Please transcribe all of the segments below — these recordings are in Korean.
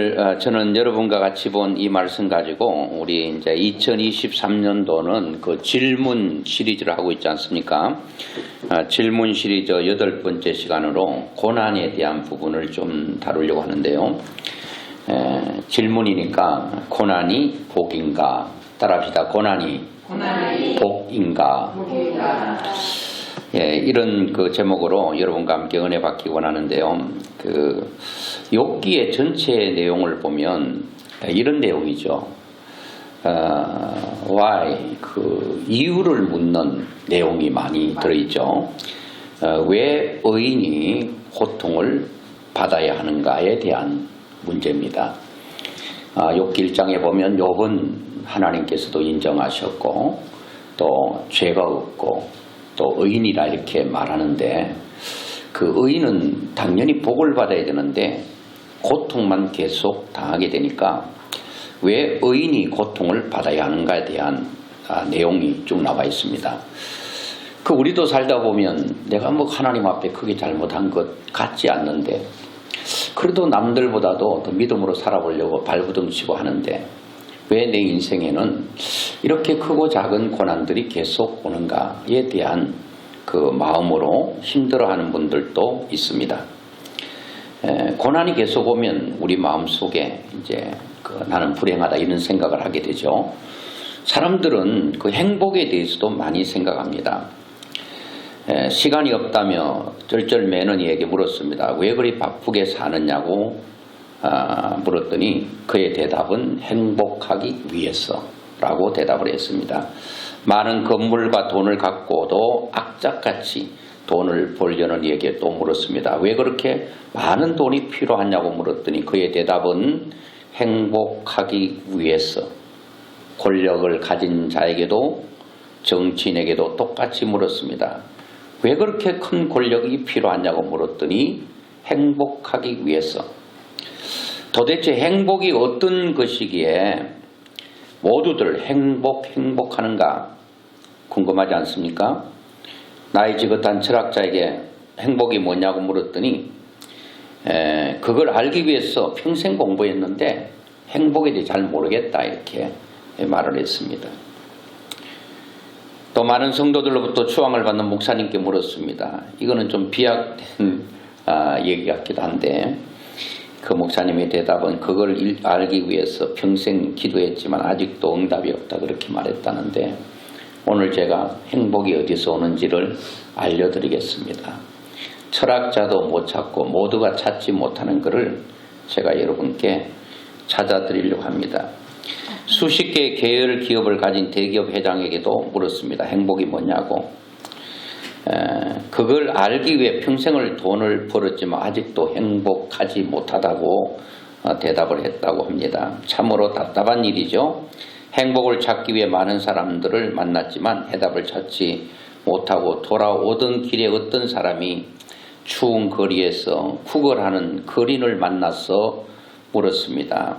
오늘 저는 여러분과 같이 본 이 말씀 가지고 우리 이제 2023년도는 그 질문 시리즈를 하고 있지 않습니까? 질문 시리즈 8번째 시간으로 고난에 대한 부분을 좀 다루려고 하는데요. 질문이니까 고난이 복인가? 따라합시다. 고난이 복인가? 이런 그 제목으로 여러분과 함께 은혜 받기 원하는데요. 그 욥기의 전체 내용을 보면 이런 내용이죠. why 그 이유를 묻는 내용이 많이 들어있죠. 왜 의인이 고통을 받아야 하는가에 대한 문제입니다. 욥기 1장에 보면 욥은 하나님께서도 인정하셨고 또 죄가 없고 또 의인이라 이렇게 말하는데 그 의인은 당연히 복을 받아야 되는데 고통만 계속 당하게 되니까 왜 의인이 고통을 받아야 하는가에 대한 내용이 쭉 나와 있습니다. 그 우리도 살다 보면 내가 뭐 하나님 앞에 크게 잘못한 것 같지 않는데 그래도 남들보다도 더 믿음으로 살아보려고 발부둥치고 하는데 왜 내 인생에는 이렇게 크고 작은 고난들이 계속 오는가에 대한 그 마음으로 힘들어하는 분들도 있습니다. 고난이 계속 오면 우리 마음속에 이제 나는 불행하다 이런 생각을 하게 되죠. 사람들은 그 행복에 대해서도 많이 생각합니다. 시간이 없다며 쩔쩔매는 이에게 물었습니다. 왜 그리 바쁘게 사느냐고 물었더니 그의 대답은 행복하기 위해서 라고 대답을 했습니다. 많은 건물과 돈을 갖고도 악착같이 돈을 벌려는 이에게 또 물었습니다. 왜 그렇게 많은 돈이 필요하냐고 물었더니 그의 대답은 행복하기 위해서. 권력을 가진 자에게도 정치인에게도 똑같이 물었습니다. 왜 그렇게 큰 권력이 필요하냐고 물었더니 행복하기 위해서. 도대체 행복이 어떤 것이기에 모두들 행복하는가 궁금하지 않습니까? 나이 지긋한 철학자에게 행복이 뭐냐고 물었더니 그걸 알기 위해서 평생 공부했는데 행복에 대해 잘 모르겠다 이렇게 말을 했습니다. 또 많은 성도들로부터 추앙을 받는 목사님께 물었습니다. 이거는 좀 비약된 얘기 같기도 한데 그 목사님의 대답은 그걸 알기 위해서 평생 기도했지만 아직도 응답이 없다 그렇게 말했다는데 오늘 제가 행복이 어디서 오는지를 알려드리겠습니다. 철학자도 못 찾고 모두가 찾지 못하는 것을 제가 여러분께 찾아드리려고 합니다. 수십 개의 계열 기업을 가진 대기업 회장에게도 물었습니다. 행복이 뭐냐고. 그걸 알기 위해 평생을 돈을 벌었지만 아직도 행복하지 못하다고 대답을 했다고 합니다. 참으로 답답한 일이죠. 행복을 찾기 위해 많은 사람들을 만났지만 해답을 찾지 못하고 돌아오던 길에 어떤 사람이 추운 거리에서 구걸하는 거린을 만나서 물었습니다.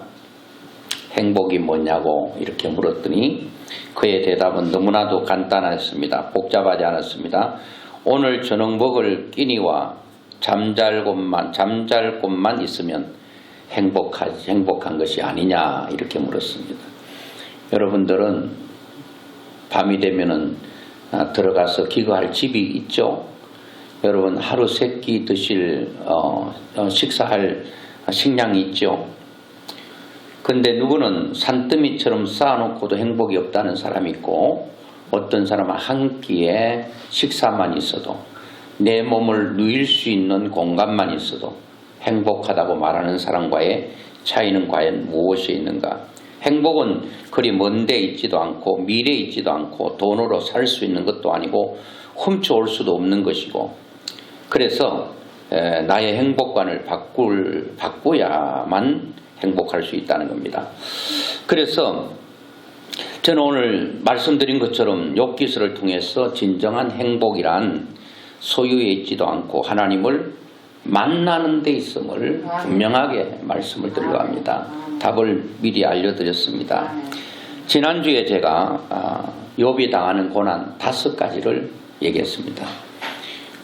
행복이 뭐냐고 이렇게 물었더니 그의 대답은 너무나도 간단했습니다. 복잡하지 않았습니다. 오늘 저녁 먹을 끼니와 잠잘 곳만 있으면 행복한 것이 아니냐 이렇게 물었습니다. 여러분들은 밤이 되면은 들어가서 기거할 집이 있죠. 여러분 하루 3끼 드실 식사할 식량이 있죠. 근데 누구는 산더미처럼 쌓아놓고도 행복이 없다는 사람이 있고 어떤 사람은 한 끼에 식사만 있어도 내 몸을 누일 수 있는 공간만 있어도 행복하다고 말하는 사람과의 차이는 과연 무엇이 있는가? 행복은 그리 먼데 있지도 않고 미래에 있지도 않고 돈으로 살 수 있는 것도 아니고 훔쳐올 수도 없는 것이고 그래서 나의 행복관을 바꿔야만 행복할 수 있다는 겁니다. 그래서 저는 오늘 말씀드린 것처럼 욥기서를 통해서 진정한 행복이란 소유에 있지도 않고 하나님을 만나는 데 있음을 분명하게 말씀을 드리려 합니다. 답을 미리 알려드렸습니다. 지난주에 제가 욥이 당하는 고난 5가지를 얘기했습니다.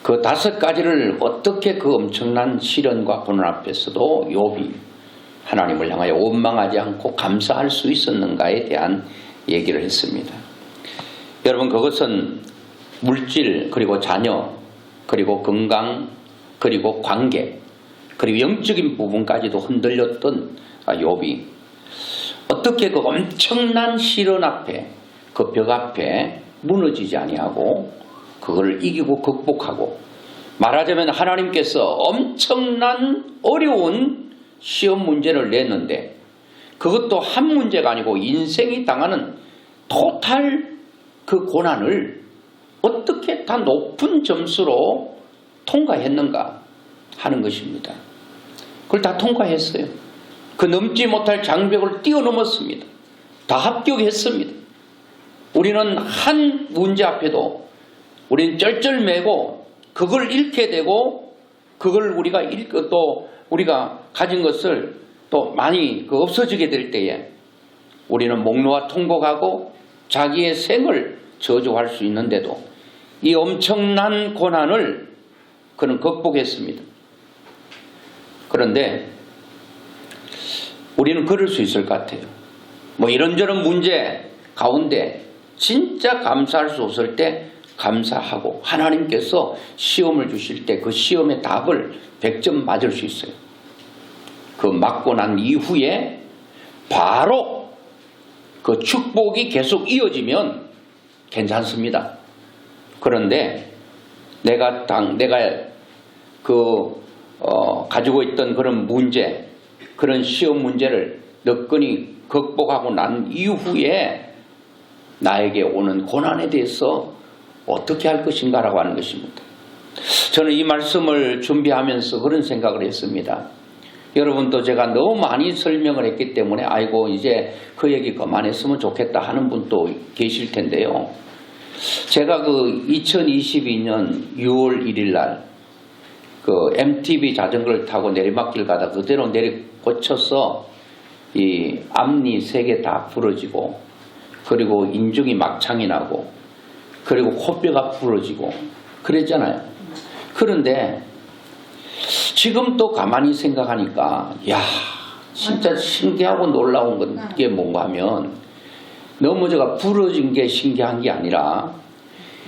그 5가지를 어떻게 그 엄청난 시련과 고난 앞에서도 욥이 하나님을 향하여 원망하지 않고 감사할 수 있었는가에 대한 얘기를 했습니다. 여러분, 그것은 물질, 그리고 자녀, 그리고 건강, 그리고 관계, 그리고 영적인 부분까지도 흔들렸던 욥이 어떻게 그 엄청난 시련 앞에, 그 벽 앞에 무너지지 아니하고 그걸 이기고 극복하고, 말하자면 하나님께서 엄청난 어려운 시험 문제를 냈는데 그것도 한 문제가 아니고 인생이 당하는 토탈 그 고난을 어떻게 다 높은 점수로 통과했는가 하는 것입니다. 그걸 다 통과했어요. 그 넘지 못할 장벽을 뛰어넘었습니다. 다 합격했습니다. 우리는 한 문제 앞에도 우리는 쩔쩔매고 그걸 잃게 되고, 그걸 우리가 또 우리가 가진 것을 또 많이 없어지게 될 때에 우리는 목놓아 통곡하고 자기의 생을 저주할 수 있는데도 이 엄청난 고난을 그는 극복했습니다. 그런데 우리는 그럴 수 있을 것 같아요. 뭐 이런저런 문제 가운데 진짜 감사할 수 없을 때 감사하고, 하나님께서 시험을 주실 때 그 시험의 답을 100점 맞을 수 있어요. 그 맞고 난 이후에 바로 그 축복이 계속 이어지면 괜찮습니다. 그런데 내가 가지고 있던 그런 문제, 그런 시험 문제를 너끈히 극복하고 난 이후에 나에게 오는 고난에 대해서 어떻게 할 것인가라고 하는 것입니다. 저는 이 말씀을 준비하면서 그런 생각을 했습니다. 여러분도 제가 너무 많이 설명을 했기 때문에 아이고 이제 그 얘기 그만했으면 좋겠다 하는 분도 계실 텐데요. 제가 그 2022년 6월 1일 날 그 MTB 자전거를 타고 내리막길 가다 그대로 꽂혀서 이 앞니 3개 다 부러지고, 그리고 인중이 막창이 나고, 그리고 코뼈가 부러지고 그랬잖아요. 그런데 지금 또 가만히 생각하니까 야, 진짜 신기하고 놀라운 게 뭔가 하면 넘어져가 부러진 게 신기한 게 아니라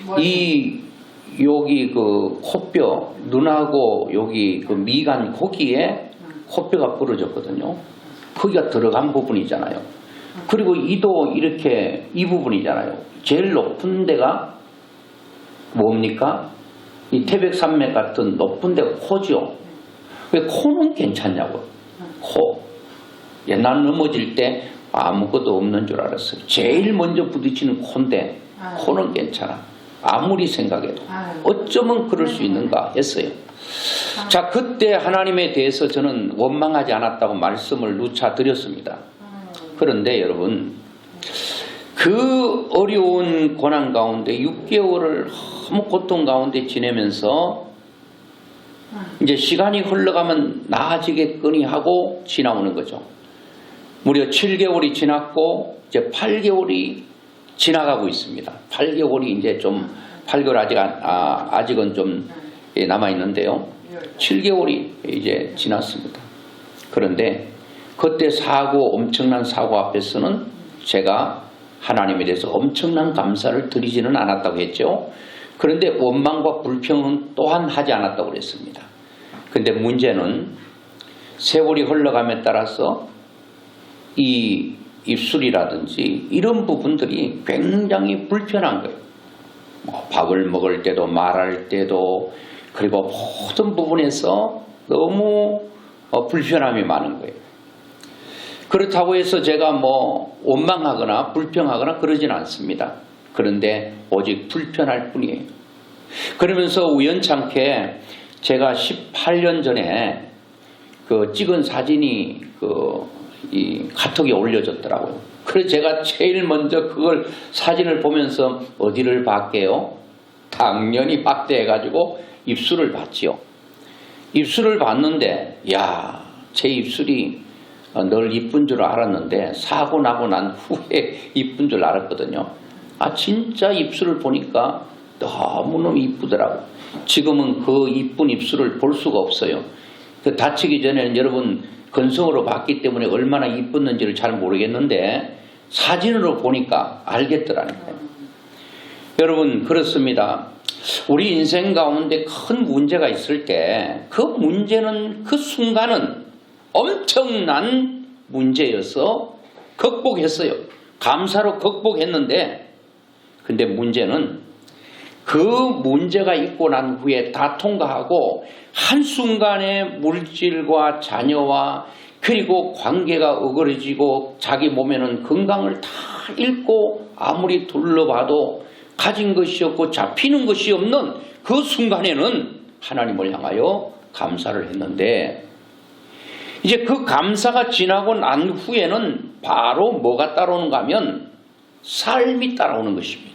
여기 그 코뼈, 눈하고 여기 그 미간 거기에 코뼈가 부러졌거든요. 거기가 들어간 부분이잖아요. 그리고 이도 이렇게 이 부분이잖아요. 제일 높은 데가 뭡니까? 이 태백산맥 같은 높은 데가 코죠. 왜 코는 괜찮냐고요. 코. 옛날 넘어질 때 아무것도 없는 줄 알았어요. 제일 먼저 부딪히는 코인데 코는 괜찮아. 아무리 생각해도 어쩌면 그럴 수 있는가 했어요. 자, 그때 하나님에 대해서 저는 원망하지 않았다고 말씀을 누차 드렸습니다. 그런데 여러분, 그 어려운 고난 가운데 6개월을 너무 고통 가운데 지내면서 이제 시간이 흘러가면 나아지겠거니 하고 지나오는 거죠. 무려 7개월이 지났고 이제 8개월이 지나가고 있습니다. 8개월이 이제 좀 8개월 아직은 좀 남아 있는데요. 7개월이 이제 지났습니다. 그런데 그때 엄청난 사고 앞에서는 제가 하나님에 대해서 엄청난 감사를 드리지는 않았다고 했죠. 그런데 원망과 불평은 또한 하지 않았다고 그랬습니다. 그런데 문제는 세월이 흘러감에 따라서 이 입술이라든지 이런 부분들이 굉장히 불편한 거예요. 밥을 먹을 때도 말할 때도, 그리고 모든 부분에서 너무 불편함이 많은 거예요. 그렇다고 해서 제가 원망하거나 불평하거나 그러진 않습니다. 그런데 오직 불편할 뿐이에요. 그러면서 우연찮게 제가 18년 전에 그 찍은 사진이 이 카톡에 올려졌더라고요. 그래서 제가 제일 먼저 그걸 사진을 보면서 어디를 봤게요? 당연히 박대해가지고 입술을 봤지요. 입술을 봤는데 야, 제 입술이 늘 이쁜 줄 알았는데 사고 나고 난 후에 이쁜 줄 알았거든요. 진짜 입술을 보니까 너무너무 이쁘더라고요. 지금은 그 이쁜 입술을 볼 수가 없어요. 그 다치기 전에는 여러분 건성으로 봤기 때문에 얼마나 이뻤는지를 잘 모르겠는데 사진으로 보니까 알겠더라니까요. 여러분 그렇습니다. 우리 인생 가운데 큰 문제가 있을 때 그 문제는 그 순간은 엄청난 문제여서 극복했어요. 감사로 극복했는데 근데 문제는 그 문제가 있고 난 후에 다 통과하고 한순간에 물질과 자녀와 그리고 관계가 어그러지고 자기 몸에는 건강을 다 잃고 아무리 둘러봐도 가진 것이 없고 잡히는 것이 없는 그 순간에는 하나님을 향하여 감사를 했는데 이제 그 감사가 지나고 난 후에는 바로 뭐가 따라오는가 하면 삶이 따라오는 것입니다.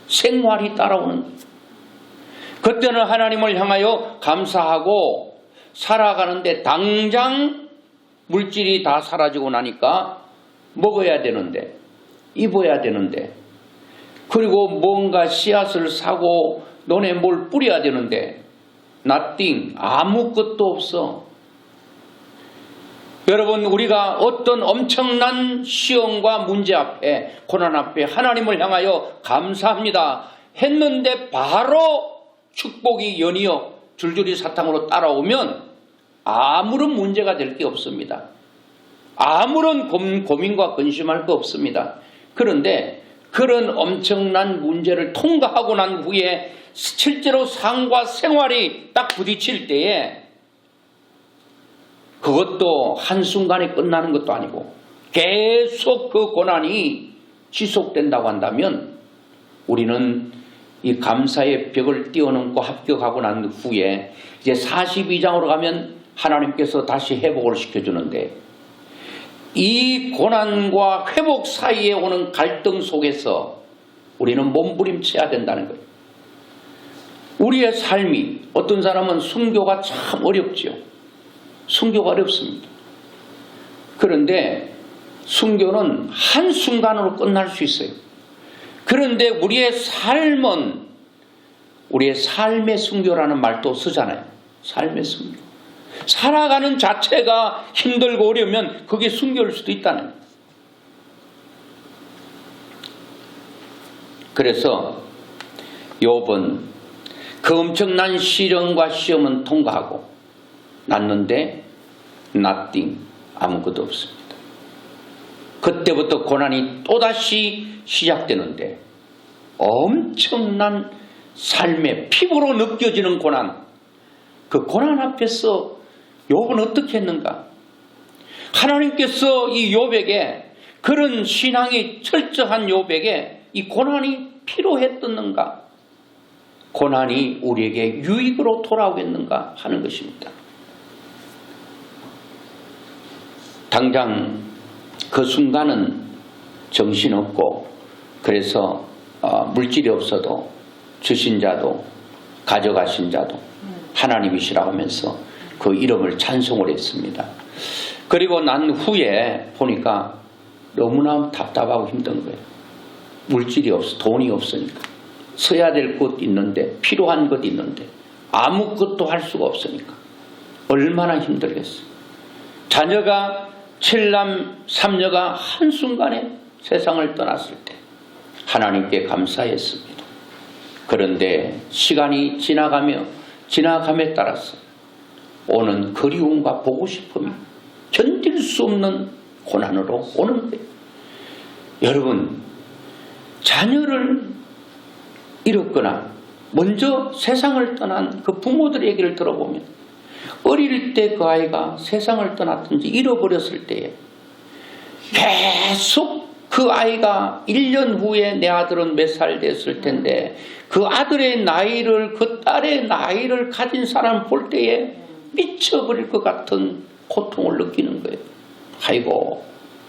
생활이 따라오는 거예요. 그때는 하나님을 향하여 감사하고 살아가는데 당장 물질이 다 사라지고 나니까 먹어야 되는데 입어야 되는데 그리고 뭔가 씨앗을 사고 논에 뭘 뿌려야 되는데 nothing 아무것도 없어. 여러분 우리가 어떤 엄청난 시험과 문제 앞에 고난 앞에 하나님을 향하여 감사합니다 했는데 바로 축복이 연이어 줄줄이 사탕으로 따라오면 아무런 문제가 될 게 없습니다. 아무런 고민과 근심할 거 없습니다. 그런데 그런 엄청난 문제를 통과하고 난 후에 실제로 삶과 생활이 딱 부딪힐 때에 그것도 한순간에 끝나는 것도 아니고 계속 그 고난이 지속된다고 한다면 우리는 이 감사의 벽을 뛰어넘고 합격하고 난 후에 이제 42장으로 가면 하나님께서 다시 회복을 시켜주는데 이 고난과 회복 사이에 오는 갈등 속에서 우리는 몸부림쳐야 된다는 거예요. 우리의 삶이 어떤 사람은 순교가 참 어렵죠. 순교가 어렵습니다. 그런데 순교는 한순간으로 끝날 수 있어요. 그런데 우리의 삶은 우리의 삶의 순교라는 말도 쓰잖아요. 삶의 순교. 살아가는 자체가 힘들고 어려우면 그게 순교일 수도 있다는 거예요. 그래서 욥은 그 엄청난 시련과 시험은 통과하고 났는데 nothing 아무것도 없습니다. 그때부터 고난이 또다시 시작되는데 엄청난 삶의 피부로 느껴지는 고난, 그 고난 앞에서 욥은 어떻게 했는가? 하나님께서 이 욥에게 그런 신앙이 철저한 욥에게 이 고난이 필요했었는가? 고난이 우리에게 유익으로 돌아오겠는가 하는 것입니다. 당장 그 순간은 정신없고 그래서 물질이 없어도 주신 자도 가져가신 자도 하나님이시라고 하면서 그 이름을 찬송을 했습니다. 그리고 난 후에 보니까 너무나 답답하고 힘든 거예요. 물질이 없어, 돈이 없으니까. 써야 될 것 있는데, 필요한 것 있는데 아무것도 할 수가 없으니까 얼마나 힘들겠어요. 자녀가 7남 3녀가 한순간에 세상을 떠났을 때 하나님께 감사했습니다. 그런데 시간이 지나감에 따라서 오는 그리움과 보고 싶음이 견딜 수 없는 고난으로 오는 거예요. 여러분, 자녀를 잃었거나 먼저 세상을 떠난 그 부모들 얘기를 들어보면 어릴 때 그 아이가 세상을 떠났든지 잃어버렸을 때에 계속 그 아이가 1년 후에 내 아들은 몇 살 됐을 텐데 그 아들의 나이를 그 딸의 나이를 가진 사람 볼 때에 미쳐버릴 것 같은 고통을 느끼는 거예요. 아이고,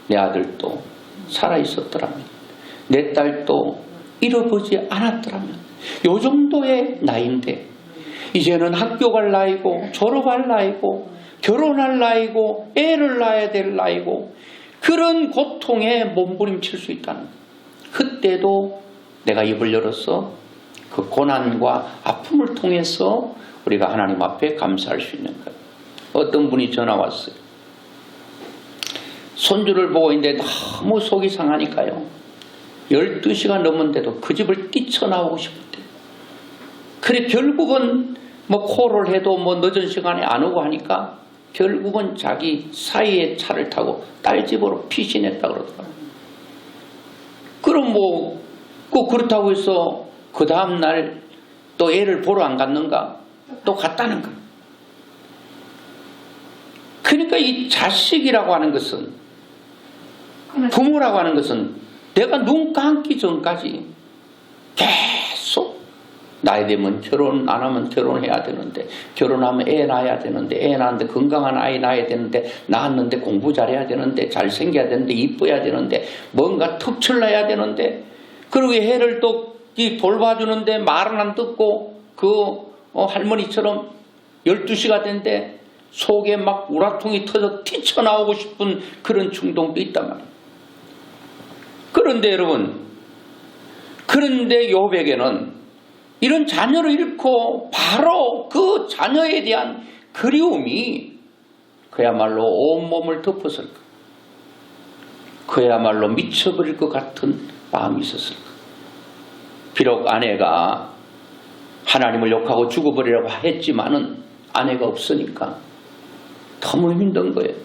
내 아들도 살아있었더라면, 내 딸도 잃어보지 않았더라면, 요 정도의 나이인데 이제는 학교 갈 나이고 졸업할 나이고 결혼할 나이고 애를 낳아야 될 나이고 그런 고통에 몸부림칠 수 있다는 거예요. 그때도 내가 입을 열어서 그 고난과 아픔을 통해서 우리가 하나님 앞에 감사할 수 있는 거예요. 어떤 분이 전화 왔어요. 손주를 보고 있는데 너무 속이 상하니까요. 12시가 넘었는데도 그 집을 뛰쳐나오고 싶었대. 그래 결국은 뭐 콜을 해도 뭐 늦은 시간에 안 오고 하니까 결국은 자기 사이에 차를 타고 딸 집으로 피신했다 그러더라고요. 그럼 뭐 꼭 그렇다고 해서 그 다음날 또 애를 보러 안 갔는가? 또 갔다는가? 그러니까 이 자식이라고 하는 것은, 부모라고 하는 것은 내가 눈 감기 전까지 계속 나이 되면 결혼 안 하면 결혼해야 되는데, 결혼하면 애 낳아야 되는데, 애 낳았는데 건강한 아이 낳아야 되는데, 낳았는데 공부 잘해야 되는데, 잘생겨야 되는데, 이뻐야 되는데, 뭔가 특출나야 되는데, 그리고 애를 또 돌봐주는데 말은 안 듣고 할머니처럼 12시가 된데 속에 막 우라통이 터져 튀쳐나오고 싶은 그런 충동도 있단 말이에요. 그런데 여러분, 그런데 욥에게는 이런 자녀를 잃고 바로 그 자녀에 대한 그리움이 그야말로 온몸을 덮었을 까, 그야말로 미쳐버릴 것 같은 마음이 있었을 까. 비록 아내가 하나님을 욕하고 죽어버리라고 했지만은 아내가 없으니까 너무 힘든 거예요.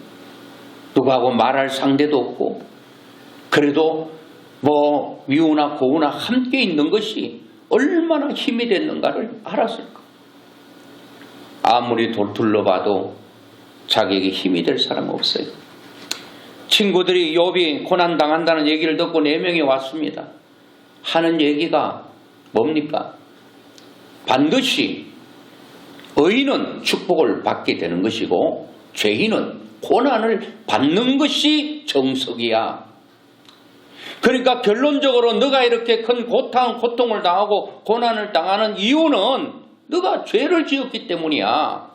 누구하고 말할 상대도 없고, 그래도 뭐 위우나 고우나 함께 있는 것이 얼마나 힘이 됐는가를 알았을까. 아무리 둘러봐도 자기에게 힘이 될 사람은 없어요. 친구들이 욥이 고난당한다는 얘기를 듣고 4명이 왔습니다. 하는 얘기가 뭡니까? 반드시 의인은 축복을 받게 되는 것이고 죄인은 고난을 받는 것이 정석이야. 그러니까 결론적으로 너가 이렇게 큰 고통을 당하고 고난을 당하는 이유는 너가 죄를 지었기 때문이야.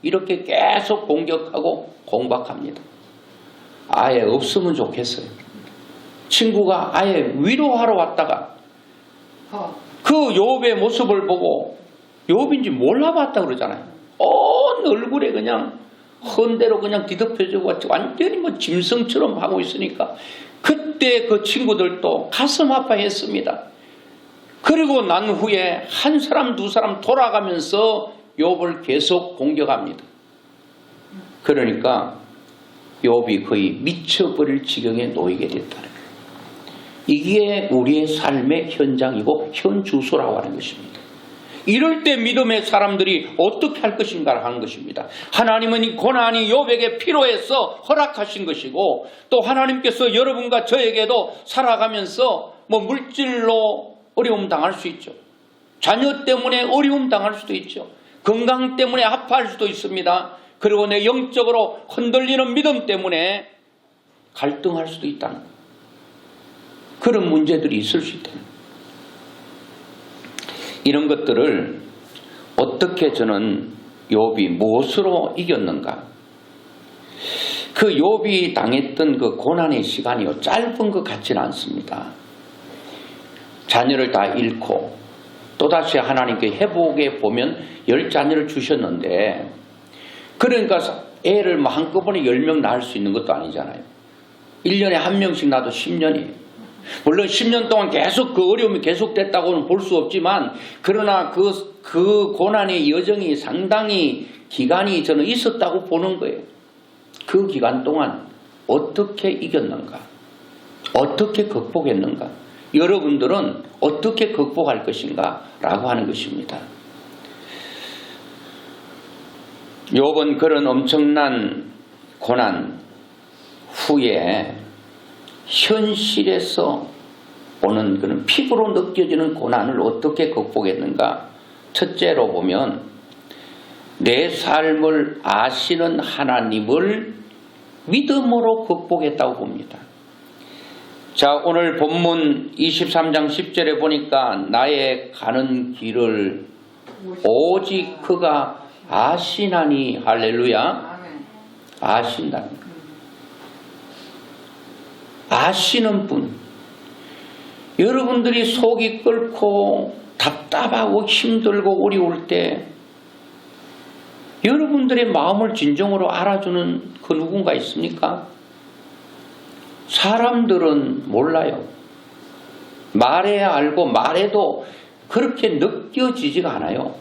이렇게 계속 공격하고 공박합니다. 아예 없으면 좋겠어요. 친구가 아예 위로하러 왔다가 그 욥의 모습을 보고 욥인지 몰라봤다 그러잖아요. 온 얼굴에 그냥 헌대로 그냥 뒤덮여지고 완전히 뭐 짐승처럼 하고 있으니까 그때 그 친구들도 가슴 아파했습니다. 그리고 난 후에 한 사람 두 사람 돌아가면서 욥을 계속 공격합니다. 그러니까 욥이 거의 미쳐버릴 지경에 놓이게 됐다는 거예요. 이게 우리의 삶의 현장이고 현주소라고 하는 것입니다. 이럴 때 믿음의 사람들이 어떻게 할 것인가 하는 것입니다. 하나님은 이 고난이 욥에게 필요해서 허락하신 것이고, 또 하나님께서 여러분과 저에게도 살아가면서 뭐 물질로 어려움 당할 수 있죠. 자녀 때문에 어려움 당할 수도 있죠. 건강 때문에 아파할 수도 있습니다. 그리고 내 영적으로 흔들리는 믿음 때문에 갈등할 수도 있다는 거예요. 그런 문제들이 있을 수 있다는 거예요. 이런 것들을 어떻게 저는 욥이 무엇으로 이겼는가? 그 욥이 당했던 그 고난의 시간이 짧은 것 같지는 않습니다. 자녀를 다 잃고 또다시 하나님께 회복해 보면 10자녀를 주셨는데, 그러니까 애를 한꺼번에 10명 낳을 수 있는 것도 아니잖아요. 1년에 1명씩 낳아도 10년이에요. 물론 10년 동안 계속 그 어려움이 계속됐다고는 볼 수 없지만, 그러나 그 고난의 여정이 상당히 기간이 저는 있었다고 보는 거예요. 그 기간 동안 어떻게 이겼는가? 어떻게 극복했는가? 여러분들은 어떻게 극복할 것인가? 라고 하는 것입니다. 욥은 그런 엄청난 고난 후에 현실에서 오는 그런 피부로 느껴지는 고난을 어떻게 극복했는가? 첫째로 보면 내 삶을 아시는 하나님을 믿음으로 극복했다고 봅니다. 자, 오늘 본문 23장 10절에 보니까 나의 가는 길을 오직 그가 아시나니, 할렐루야, 아신다는 것. 아시는 분. 여러분들이 속이 끓고 답답하고 힘들고 어려울 때 여러분들의 마음을 진정으로 알아주는 그 누군가 있습니까? 사람들은 몰라요. 말해야 알고 말해도 그렇게 느껴지지가 않아요.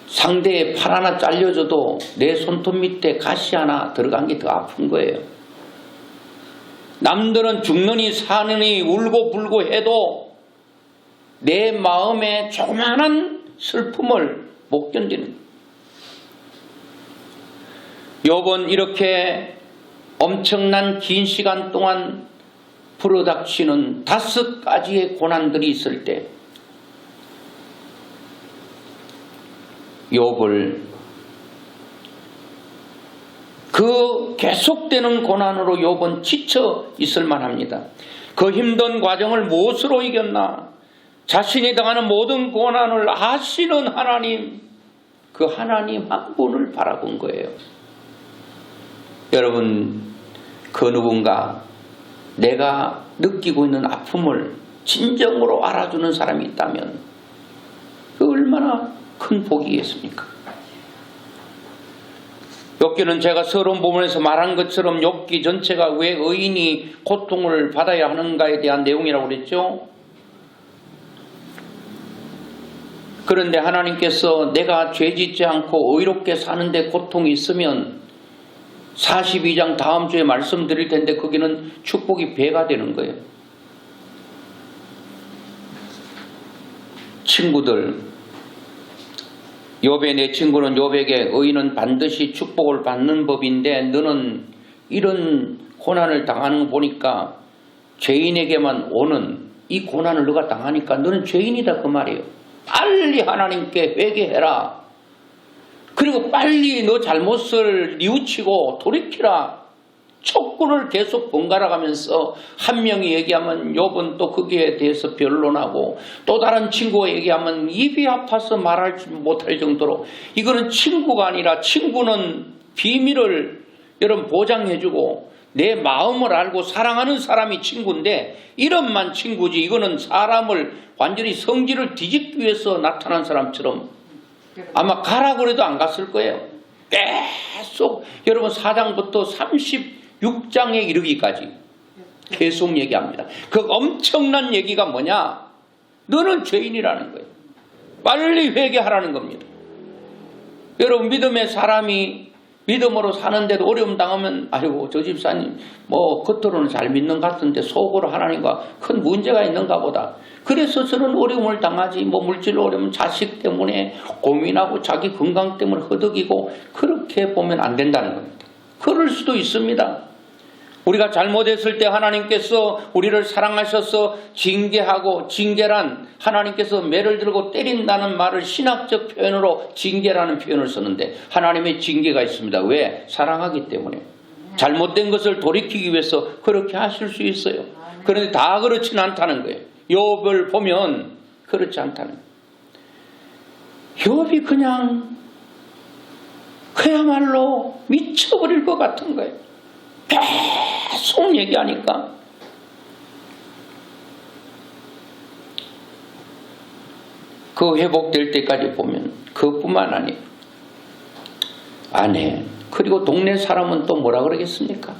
상대의 팔 하나 잘려줘도 내 손톱 밑에 가시 하나 들어간 게 더 아픈 거예요. 남들은 죽느니 사느니 울고 불고 해도 내 마음에 조그마한 슬픔을 못 견디는. 욥은 이렇게 엄청난 긴 시간 동안 불어닥치는 5가지의 고난들이 있을 때 욥을 그 계속되는 고난으로 욥은 지쳐 있을 만합니다. 그 힘든 과정을 무엇으로 이겼나? 자신이 당하는 모든 고난을 아시는 하나님, 그 하나님 한 분을 바라본 거예요. 여러분, 그 누군가 내가 느끼고 있는 아픔을 진정으로 알아주는 사람이 있다면 그 얼마나 큰 복이겠습니까? 욥기는 제가 서론 부분에서 말한 것처럼 욥기 전체가 왜 의인이 고통을 받아야 하는가에 대한 내용이라고 그랬죠. 그런데 하나님께서 내가 죄짓지 않고 의롭게 사는데 고통이 있으면 42장 다음 주에 말씀드릴 텐데 거기는 축복이 배가 되는 거예요. 친구들, 욥의 내 친구는 욥에게 의인은 반드시 축복을 받는 법인데 너는 이런 고난을 당하는 거 보니까 죄인에게만 오는 이 고난을 너가 당하니까 너는 죄인이다 그 말이에요. 빨리 하나님께 회개해라. 그리고 빨리 너 잘못을 뉘우치고 돌이키라. 촉구를 계속 번갈아 가면서 한 명이 얘기하면 욥은 또 거기에 대해서 변론하고 또 다른 친구가 얘기하면 입이 아파서 말할 못할 정도로 이거는 친구가 아니라 친구는 비밀을 여러분 보장해주고 내 마음을 알고 사랑하는 사람이 친구인데 이런만 친구지 이거는 사람을 완전히 성질을 뒤집기 위해서 나타난 사람처럼 아마 가라고 해도 안 갔을 거예요. 계속 여러분 4장부터 36장에 이르기까지 계속 얘기합니다. 그 엄청난 얘기가 뭐냐? 너는 죄인이라는 거예요. 빨리 회개하라는 겁니다. 여러분 믿음의 사람이 믿음으로 사는데도 어려움 당하면 아이고 저 집사님 뭐 겉으로는 잘 믿는 것 같은데 속으로 하나님과 큰 문제가 있는가 보다. 그래서 저는 어려움을 당하지 뭐 물질로 어려우면 자식 때문에 고민하고 자기 건강 때문에 허덕이고 그렇게 보면 안 된다는 겁니다. 그럴 수도 있습니다. 우리가 잘못했을 때 하나님께서 우리를 사랑하셔서 징계하고 징계란 하나님께서 매를 들고 때린다는 말을 신학적 표현으로 징계라는 표현을 쓰는데 하나님의 징계가 있습니다. 왜? 사랑하기 때문에. 잘못된 것을 돌이키기 위해서 그렇게 하실 수 있어요. 그런데 다 그렇지는 않다는 거예요. 욥을 보면 그렇지 않다는 거예요. 욥이 그냥 그야말로 미쳐버릴 것 같은 거예요. 계속 얘기하니까 그 회복될 때까지 보면 그뿐만 아니에요. 아내 그리고 동네 사람은 또 뭐라 그러겠습니까?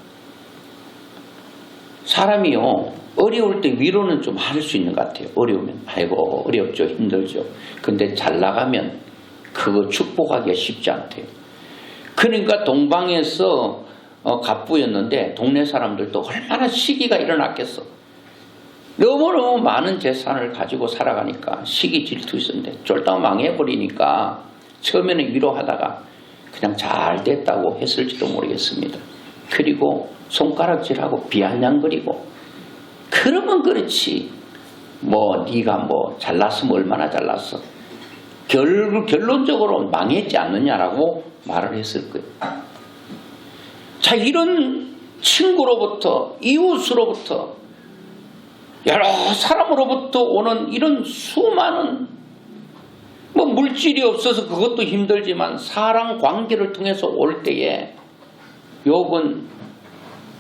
사람이요 어려울 때 위로는 좀 할 수 있는 것 같아요. 어려우면 아이고 어렵죠 힘들죠. 근데 잘 나가면 그거 축복하기가 쉽지 않대요. 그러니까 동방에서 갑부였는데 동네 사람들도 얼마나 시기가 일어났겠어. 너무너무 많은 재산을 가지고 살아가니까 시기 질투 있었는데 쫄딱 망해버리니까 처음에는 위로하다가 그냥 잘 됐다고 했을지도 모르겠습니다. 그리고 손가락질하고 비아냥거리고 그러면 그렇지 뭐 네가 뭐 잘났으면 얼마나 잘났어. 결론적으로 망했지 않느냐라고 말을 했을 거예요. 자, 이런 친구로부터 이웃으로부터 여러 사람으로부터 오는 이런 수많은 뭐 물질이 없어서 그것도 힘들지만 사랑 관계를 통해서 올 때에 욥은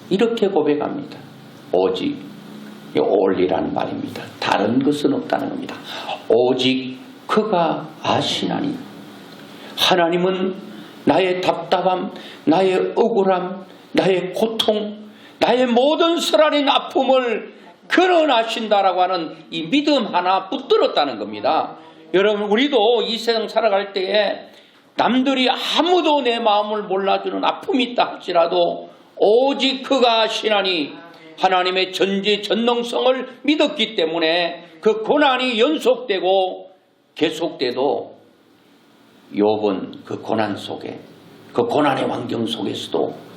이렇게 고백합니다. 오직 올리라는 말입니다. 다른 것은 없다는 겁니다. 오직 그가 아시나니 하나님은 나의 답답함, 나의 억울함, 나의 고통, 나의 모든 쓰라린 아픔을 끌어나신다라고 하는 이 믿음 하나 붙들었다는 겁니다. 여러분, 우리도 이 세상 살아갈 때에 남들이 아무도 내 마음을 몰라주는 아픔이 있다 할지라도 오직 그가 아시나니 하나님의 전지전능성을 믿었기 때문에 그 고난이 연속되고 계속돼도 욥은 그 고난 속에, 그 고난의 환경 속에서도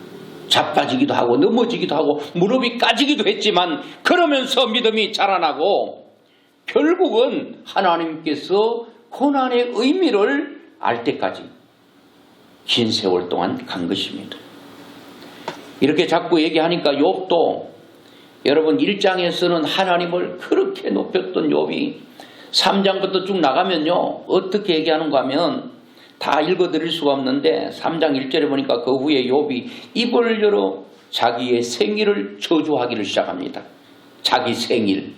자빠지기도 하고 넘어지기도 하고 무릎이 까지기도 했지만 그러면서 믿음이 자라나고 결국은 하나님께서 고난의 의미를 알 때까지 긴 세월 동안 간 것입니다. 이렇게 자꾸 얘기하니까 욥도 여러분 1장에서는 하나님을 그렇게 높였던 욥이 3장부터 쭉 나가면요 어떻게 얘기하는가 하면 다 읽어드릴 수가 없는데 3장 1절에 보니까 그 후에 욥이 입을 열어 자기의 생일을 저주하기를 시작합니다. 자기 생일.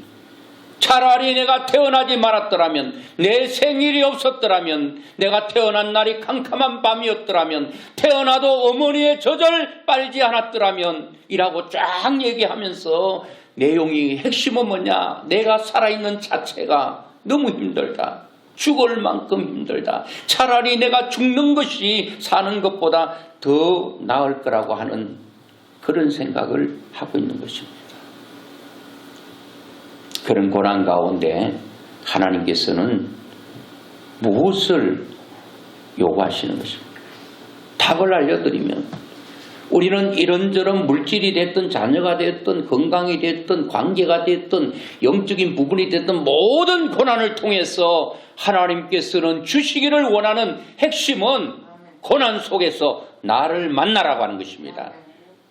차라리 내가 태어나지 말았더라면, 내 생일이 없었더라면, 내가 태어난 날이 캄캄한 밤이었더라면, 태어나도 어머니의 젖을 빨지 않았더라면 이라고 쫙 얘기하면서 내용이 핵심은 뭐냐? 내가 살아있는 자체가 너무 힘들다. 죽을 만큼 힘들다. 차라리 내가 죽는 것이 사는 것보다 더 나을 거라고 하는 그런 생각을 하고 있는 것입니다. 그런 고난 가운데 하나님께서는 무엇을 요구하시는 것입니까? 답을 알려드리면 우리는 이런저런 물질이 됐든 자녀가 됐든 건강이 됐든 관계가 됐든 영적인 부분이 됐든 모든 고난을 통해서 하나님께서는 주시기를 원하는 핵심은 고난 속에서 나를 만나라고 하는 것입니다.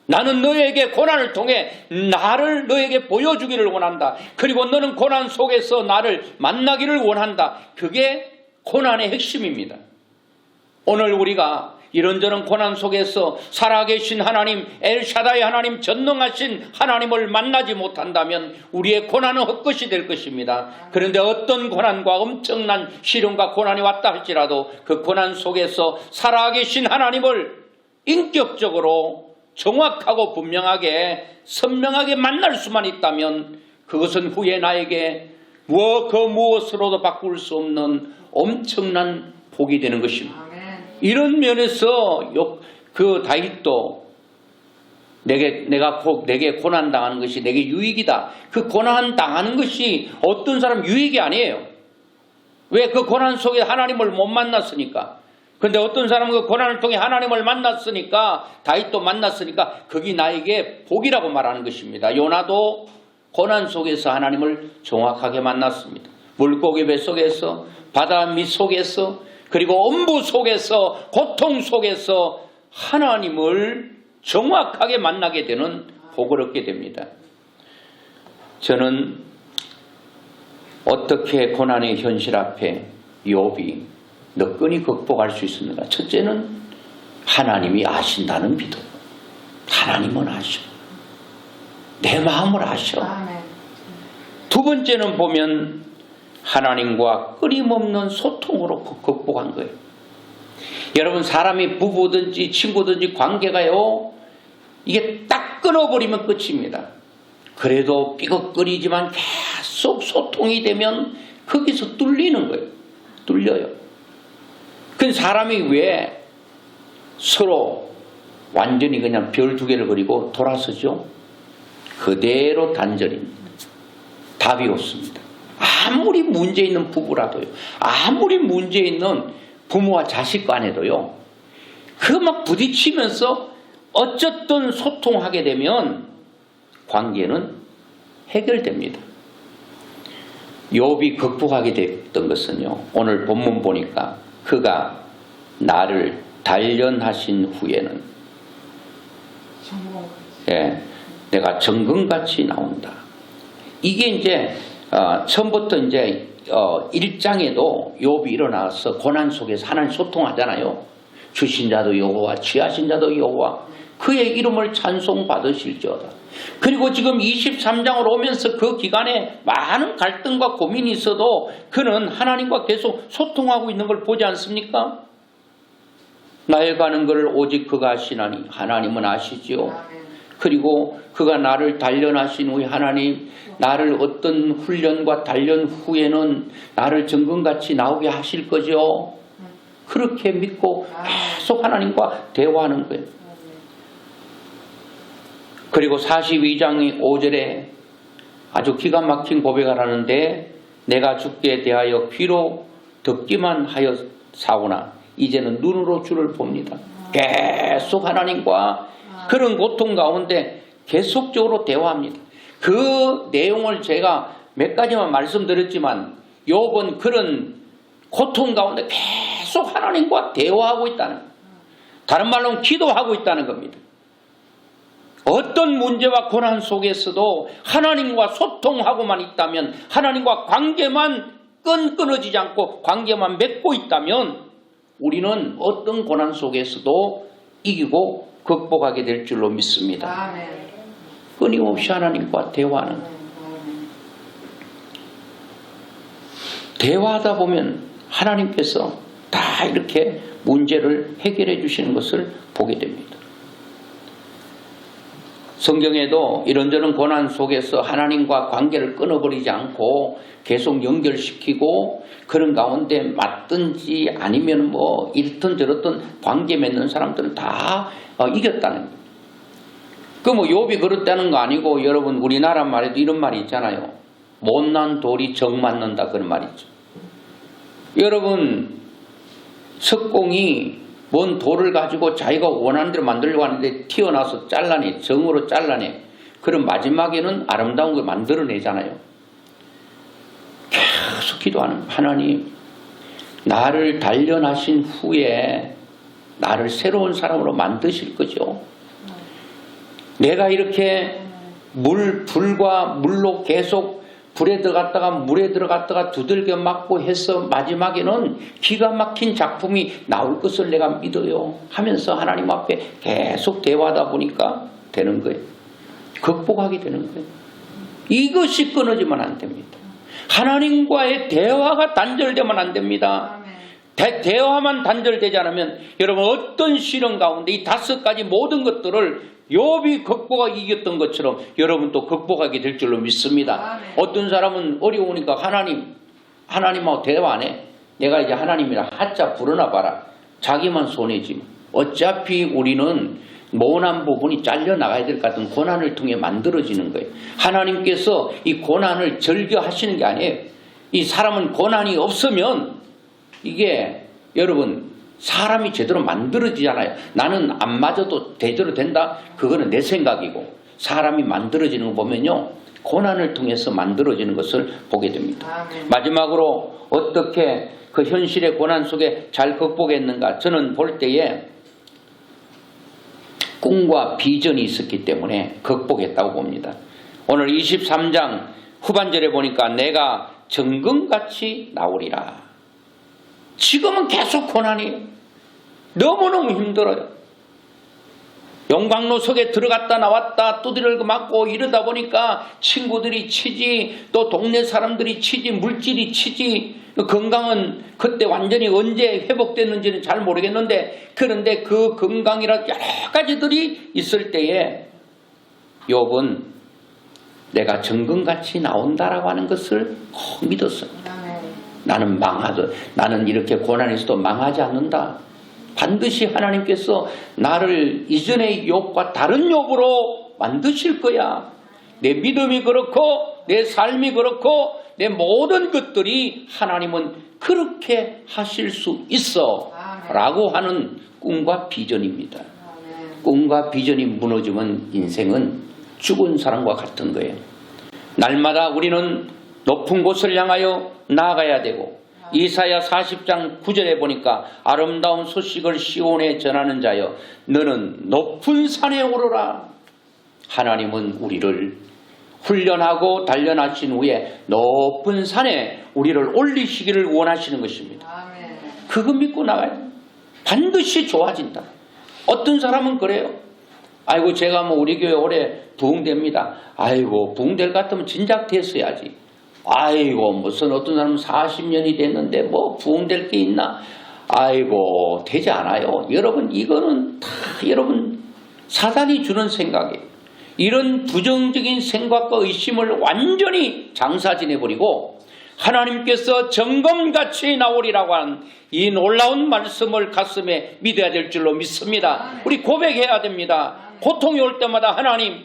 나는 너에게 고난을 통해 나를 너에게 보여주기를 원한다. 그리고 너는 고난 속에서 나를 만나기를 원한다. 그게 고난의 핵심입니다. 오늘 우리가 이런저런 고난 속에서 살아계신 하나님, 엘샤다이 하나님, 전능하신 하나님을 만나지 못한다면 우리의 고난은 헛것이 될 것입니다. 그런데 어떤 고난과 엄청난 시련과 고난이 왔다 할지라도 그 고난 속에서 살아계신 하나님을 인격적으로 정확하고 분명하게 선명하게 만날 수만 있다면 그것은 후에 나에게 그 무엇으로도 바꿀 수 없는 엄청난 복이 되는 것입니다. 이런 면에서 그 다윗도 내게 고난 당하는 것이 내게 유익이다. 그 고난 당하는 것이 어떤 사람 유익이 아니에요. 왜? 그 고난 속에 하나님을 못 만났으니까. 그런데 어떤 사람은 그 고난을 통해 하나님을 만났으니까, 다윗도 만났으니까 그게 나에게 복이라고 말하는 것입니다. 요나도 고난 속에서 하나님을 정확하게 만났습니다. 물고기 뱃속에서, 바다 밑 속에서, 그리고 엄부 속에서, 고통 속에서 하나님을 정확하게 만나게 되는 복을 얻게 됩니다. 저는 어떻게 고난의 현실 앞에 욥이 너끈히 극복할 수 있습니까? 첫째는 하나님이 아신다는 믿음. 하나님은 아셔. 내 마음을 아셔. 두 번째는 보면 하나님과 끊임없는 소통으로 극복한 거예요. 여러분, 사람이 부부든지 친구든지 관계가요, 이게 딱 끊어버리면 끝입니다. 그래도 삐걱거리지만 계속 소통이 되면 거기서 뚫리는 거예요. 뚫려요. 그 사람이 왜 서로 완전히 그냥 별 두 개를 그리고 돌아서죠? 그대로 단절입니다. 답이 없습니다. 아무리 문제 있는 부부라도요, 아무리 문제 있는 부모와 자식 간에도요, 그 막 부딪히면서 어쨌든 소통하게 되면 관계는 해결됩니다. 욥이 극복하게 됐던 것은요, 오늘 본문 보니까 그가 나를 단련하신 후에는 내가 정금같이 나온다. 이게 이제 처음부터 이제 1장에도 욥이 일어나서 고난 속에서 하나님 소통하잖아요. 주신 자도 여호와, 취하신 자도 여호와, 그의 이름을 찬송 받으실지어다. 그리고 지금 23장으로 오면서 그 기간에 많은 갈등과 고민이 있어도 그는 하나님과 계속 소통하고 있는 걸 보지 않습니까? 나의 가는 것을 오직 그가 아시나니 하나님은 아시지요. 그리고 그가 나를 단련하신 후에 하나님 나를 어떤 훈련과 단련 후에는 나를 정금같이 나오게 하실 거죠. 그렇게 믿고 계속 하나님과 대화하는 거예요. 그리고 42장 5절에 아주 기가 막힌 고백을 하는데 내가 주께 대하여 귀로 듣기만 하여 사오나 이제는 눈으로 주를 봅니다. 계속 하나님과 그런 고통 가운데 계속적으로 대화합니다. 그 내용을 제가 몇 가지만 말씀드렸지만 욥은 그런 고통 가운데 계속 하나님과 대화하고 있다는 거예요. 다른 말로는 기도하고 있다는 겁니다. 어떤 문제와 고난 속에서도 하나님과 소통하고만 있다면 하나님과 관계만 끊어지지 않고 관계만 맺고 있다면 우리는 어떤 고난 속에서도 이기고 극복하게 될 줄로 믿습니다. 끊임없이 하나님과 대화하는 거예요. 대화하다 보면 하나님께서 다 이렇게 문제를 해결해 주시는 것을 보게 됩니다. 성경에도 이런저런 고난 속에서 하나님과 관계를 끊어버리지 않고 계속 연결시키고 그런 가운데 맞든지 아니면 뭐 이렇든 저렇든 관계 맺는 사람들은 다 이겼다는 거예요. 그 뭐 욥이 그렇다는 거 아니고 여러분 우리나라 말에도 이런 말이 있잖아요. 못난 돌이 정 맞는다 그런 말이 있죠. 여러분 석공이 뭔 돌을 가지고 자기가 원하는 대로 만들려고 하는데 튀어나와서 잘라내 정으로 잘라내 그런 마지막에는 아름다운 걸 만들어내잖아요. 계속 기도하는 하나님 나를 단련하신 후에 나를 새로운 사람으로 만드실 거죠. 내가 이렇게 불과 물로 계속 불에 들어갔다가 물에 들어갔다가 두들겨 맞고 해서 마지막에는 기가 막힌 작품이 나올 것을 내가 믿어요 하면서 하나님 앞에 계속 대화하다 보니까 되는 거예요. 극복하게 되는 거예요. 이것이 끊어지면 안 됩니다. 하나님과의 대화가 단절되면 안 됩니다. 대화만 단절되지 않으면 여러분 어떤 시련 가운데 이 5가지 모든 것들을 욥이 극복하기 이겼던 것처럼 여러분도 극복하게 될 줄로 믿습니다. 어떤 사람은 어려우니까 하나님하고 대화 안 해. 내가 이제 하나님이라 하자 부르나 봐라. 자기만 손해지. 어차피 우리는 모난 부분이 잘려나가야 될 것 같은 고난을 통해 만들어지는 거예요. 하나님께서 이 고난을 절교하시는 게 아니에요. 이 사람은 고난이 없으면 이게 여러분 사람이 제대로 만들어지잖아요. 나는 안 맞아도 제대로 된다. 그거는 내 생각이고 사람이 만들어지는 거 보면요. 고난을 통해서 만들어지는 것을 보게 됩니다. 마지막으로 어떻게 그 현실의 고난 속에 잘 극복했는가. 저는 볼 때에 꿈과 비전이 있었기 때문에 극복했다고 봅니다. 오늘 23장 후반절에 보니까 내가 정금같이 나오리라. 지금은 계속 고난이에요. 너무너무 힘들어요. 용광로 속에 들어갔다 나왔다 두드려 맞고 이러다 보니까 친구들이 치지 또 동네 사람들이 치지 물질이 치지 건강은 그때 완전히 언제 회복됐는지는 잘 모르겠는데 그런데 그 건강이라 여러 가지들이 있을 때에 욥은 내가 정금같이 나온다라고 하는 것을 꼭 믿었어요. 나는 이렇게 고난이 있어도 망하지 않는다. 반드시 하나님께서 나를 이전의 욥과 다른 욥으로 만드실 거야. 내 믿음이 그렇고 내 삶이 그렇고 내 모든 것들이 하나님은 그렇게 하실 수 있어 라고 하는 꿈과 비전입니다. 꿈과 비전이 무너지면 인생은 죽은 사람과 같은 거예요. 날마다 우리는 높은 곳을 향하여 나아가야 되고 이사야 40장 9절에 보니까 아름다운 소식을 시온에 전하는 자여 너는 높은 산에 오르라. 하나님은 우리를 훈련하고 단련하신 후에 높은 산에 우리를 올리시기를 원하시는 것입니다. 그거 믿고 나가요. 반드시 좋아진다. 어떤 사람은 그래요. 아이고 제가 뭐 우리 교회 올해 부흥됩니다. 아이고 부흥될 것 같으면 진작 됐어야지. 아이고 무슨 어떤 사람은 40년이 됐는데 뭐 부흥될 게 있나. 아이고 되지 않아요. 여러분 이거는 다 여러분 사단이 주는 생각이에요. 이런 부정적인 생각과 의심을 완전히 장사지내버리고 하나님께서 정금같이 나오리라고 하는 이 놀라운 말씀을 가슴에 믿어야 될 줄로 믿습니다. 우리 고백해야 됩니다. 고통이 올 때마다 하나님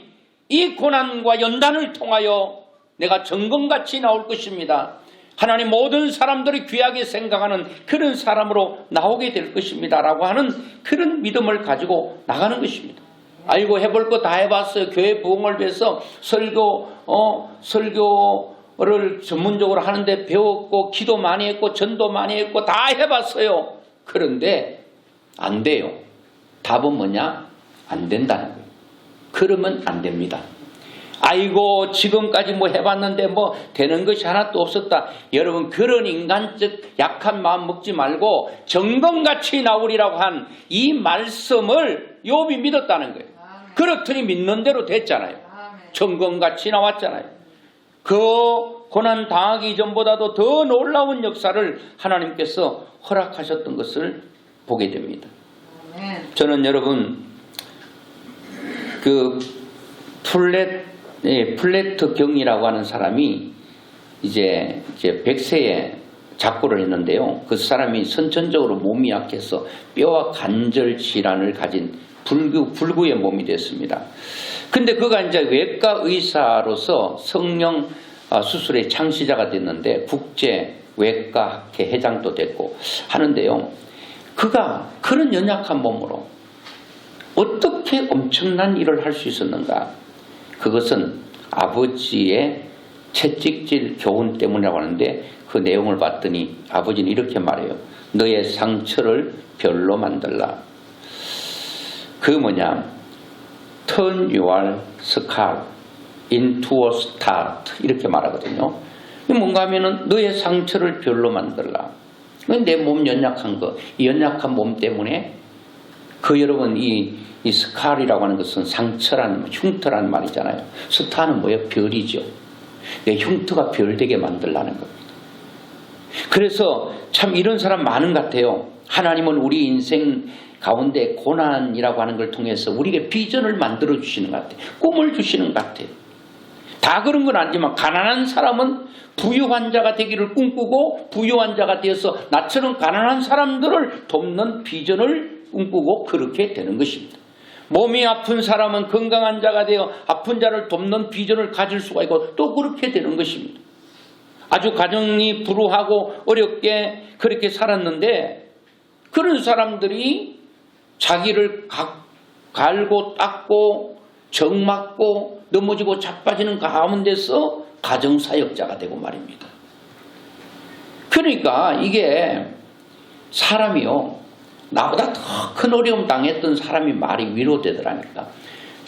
이 고난과 연단을 통하여 내가 정금같이 나올 것입니다. 하나님 모든 사람들이 귀하게 생각하는 그런 사람으로 나오게 될 것입니다 라고 하는 그런 믿음을 가지고 나가는 것입니다. 아이고 해볼 거 다 해봤어요. 교회 부흥을 위해서 설교를 전문적으로 하는데 배웠고 기도 많이 했고 전도 많이 했고 다 해봤어요. 그런데 안 돼요. 답은 뭐냐? 안 된다는 거예요. 그러면 안 됩니다. 아이고 지금까지 뭐 해봤는데 뭐 되는 것이 하나도 없었다. 여러분 그런 인간적 약한 마음 먹지 말고 정금같이 나오리라고 한 이 말씀을 욥이 믿었다는 거예요. 그렇더니 믿는 대로 됐잖아요. 정금같이 나왔잖아요. 그 고난 당하기 전보다도 더 놀라운 역사를 하나님께서 허락하셨던 것을 보게 됩니다. 저는 여러분 그 플레트 경이라고 하는 사람이 이제 100세에 작고를 했는데요. 그 사람이 선천적으로 몸이 약해서 뼈와 관절 질환을 가진 불구의 몸이 됐습니다. 근데 그가 이제 외과 의사로서 성령 수술의 창시자가 됐는데 국제 외과학회 회장도 됐고 하는데요. 그가 그런 연약한 몸으로 어떻게 엄청난 일을 할 수 있었는가? 그것은 아버지의 채찍질 교훈 때문이라고 하는데 그 내용을 봤더니 아버지는 이렇게 말해요. 너의 상처를 별로 만들라. 그 뭐냐? Turn your scar into a start 이렇게 말하거든요. 뭔가 하면은 너의 상처를 별로 만들라. 내 몸 연약한 거, 이 연약한 몸 때문에 그 여러분 이 스칼이라고 하는 것은 상처라는 흉터라는 말이잖아요. 스타는 뭐예요? 별이죠. 내 흉터가 별되게 만들라는 겁니다. 그래서 참 이런 사람 많은 것 같아요. 하나님은 우리 인생 가운데 고난이라고 하는 걸 통해서 우리에게 비전을 만들어 주시는 것 같아요. 꿈을 주시는 것 같아요. 다 그런 건 아니지만 가난한 사람은 부유한 자가 되기를 꿈꾸고 부유한 자가 되어서 나처럼 가난한 사람들을 돕는 비전을 꿈꾸고 그렇게 되는 것입니다. 몸이 아픈 사람은 건강한 자가 되어 아픈 자를 돕는 비전을 가질 수가 있고 또 그렇게 되는 것입니다. 아주 가정이 불우하고 어렵게 그렇게 살았는데 그런 사람들이 자기를 갈고 닦고 정맞고 넘어지고 자빠지는 가운데서 가정사역자가 되고 말입니다. 그러니까 이게 사람이요. 나보다 더 큰 어려움 당했던 사람이 말이 위로되더라니까.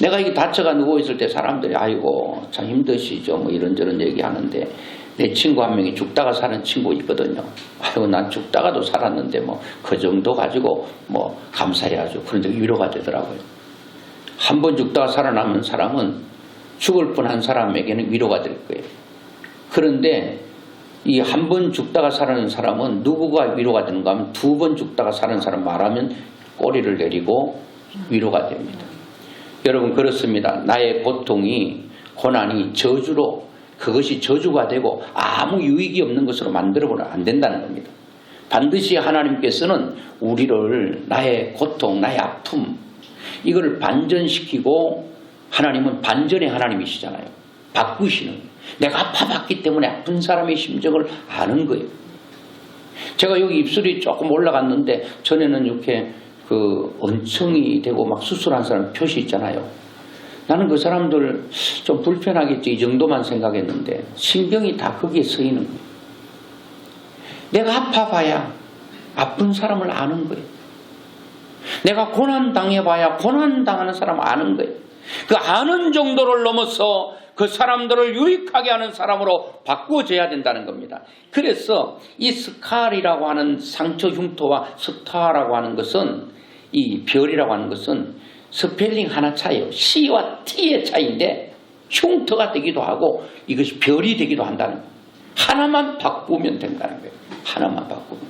내가 이게 다쳐가 누워있을 때 사람들이 아이고 참 힘드시죠 뭐 이런저런 얘기하는데 내 친구 한 명이 죽다가 사는 친구 있거든요. 아이고 난 죽다가도 살았는데 뭐 그 정도 가지고 뭐 감사해야죠. 그런 적 위로가 되더라고요. 한 번 죽다가 살아남은 사람은 죽을 뻔한 사람에게는 위로가 될 거예요. 그런데 이 한 번 죽다가 살아난 사람은 누구가 위로가 되는가 하면 두 번 죽다가 살아난 사람 말하면 꼬리를 내리고 위로가 됩니다. 여러분 그렇습니다. 나의 고통이 고난이 저주로 그것이 저주가 되고 아무 유익이 없는 것으로 만들어보면 안 된다는 겁니다. 반드시 하나님께서는 우리를 나의 고통 나의 아픔 이거를 반전시키고 하나님은 반전의 하나님이시잖아요. 바꾸시는 거예요. 내가 아파봤기 때문에 아픈 사람의 심정을 아는 거예요. 제가 여기 입술이 조금 올라갔는데 전에는 이렇게 그 언청이 되고 막 수술한 사람 표시 있잖아요. 나는 그 사람들 좀 불편하겠지 이 정도만 생각했는데 신경이 다 거기에 서 있는 거예요. 내가 아파봐야 아픈 사람을 아는 거예요. 내가 고난당해봐야 고난당하는 사람 아는 거예요. 그 아는 정도를 넘어서 그 사람들을 유익하게 하는 사람으로 바꾸어져야 된다는 겁니다. 그래서 이 스칼이라고 하는 상처 흉터와 스타라고 하는 것은 이 별이라고 하는 것은 스펠링 하나 차이에요. C와 T의 차이인데 흉터가 되기도 하고 이것이 별이 되기도 한다는 거예요. 하나만 바꾸면 된다는 거예요. 하나만 바꾸면.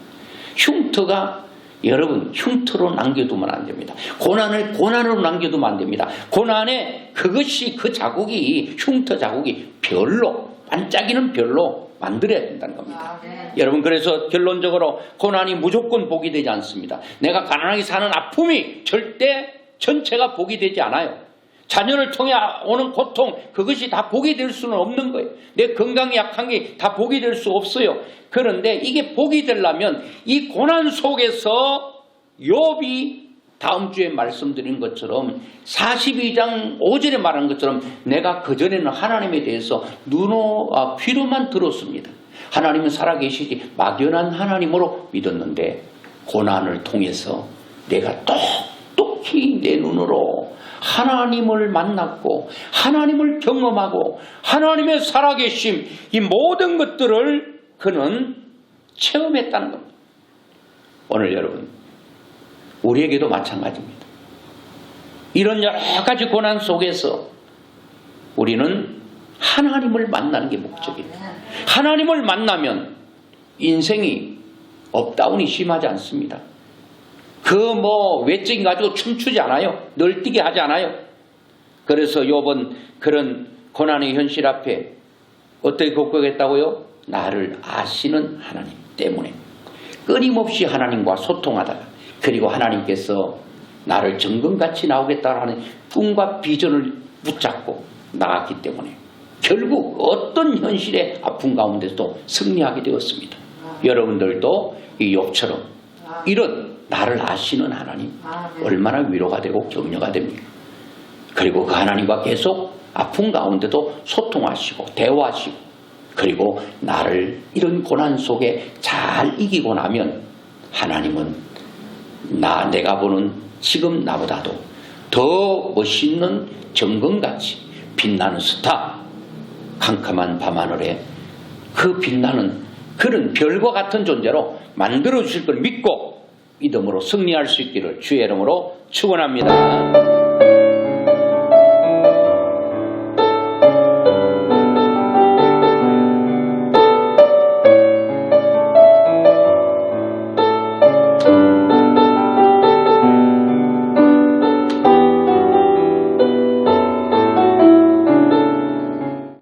흉터가 여러분 흉터로 남겨두면 안 됩니다. 고난을 고난으로 남겨두면 안 됩니다. 고난에 그것이 그 자국이 흉터 자국이 별로 반짝이는 별로 만들어야 된다는 겁니다. 여러분 그래서 결론적으로 고난이 무조건 복이 되지 않습니다. 내가 가난하게 사는 아픔이 절대 전체가 복이 되지 않아요. 자녀를 통해 오는 고통 그것이 다 복이 될 수는 없는 거예요. 내 건강이 약한 게 다 복이 될 수 없어요. 그런데 이게 복이 되려면 이 고난 속에서 욥이 다음 주에 말씀드린 것처럼 42장 5절에 말한 것처럼 내가 그전에는 하나님에 대해서 귀로만 들었습니다. 하나님은 살아계시지 막연한 하나님으로 믿었는데 고난을 통해서 내가 똑똑히 내 눈으로 하나님을 만났고 하나님을 경험하고 하나님의 살아계심 이 모든 것들을 그는 체험했다는 겁니다. 오늘 여러분 우리에게도 마찬가지입니다. 이런 여러 가지 고난 속에서 우리는 하나님을 만나는 게 목적입니다. 하나님을 만나면 인생이 업다운이 심하지 않습니다. 외적인 가지고 춤추지 않아요. 널뛰게 하지 않아요. 그래서 욥은 그런 고난의 현실 앞에 어떻게 극복했다고요? 나를 아시는 하나님 때문에 끊임없이 하나님과 소통하다가 그리고 하나님께서 나를 정금같이 나오겠다고 하는 꿈과 비전을 붙잡고 나갔기 때문에 결국 어떤 현실의 아픔 가운데서도 승리하게 되었습니다. 여러분들도 이 욥처럼 이런 나를 아시는 하나님 얼마나 위로가 되고 격려가 됩니까? 그리고 그 하나님과 계속 아픔 가운데도 소통하시고 대화하시고 그리고 나를 이런 고난 속에 잘 이기고 나면 하나님은 내가 보는 지금 나보다도 더 멋있는 정금같이 빛나는 스타 캄캄한 밤하늘에 그 빛나는 그런 별과 같은 존재로 만들어 주실 걸 믿고 믿음으로 승리할 수 있기를 주의 이름으로 축원합니다.